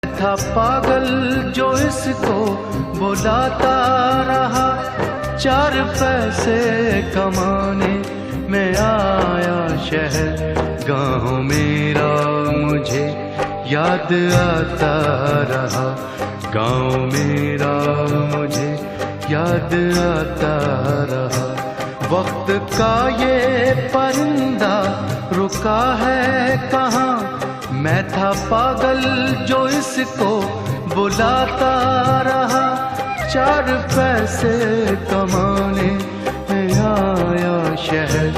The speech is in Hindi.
था पागल जो इसको बुलाता रहा, 4 पैसे कमाने में आया शहर। गाँव मेरा मुझे याद आता रहा, गाँव मेरा मुझे याद आता रहा। वक्त का ये परिंदा रुका है कहाँ, मैं था पागल जो इसको बुलाता रहा, 4 पैसे कमाने में आया शहर।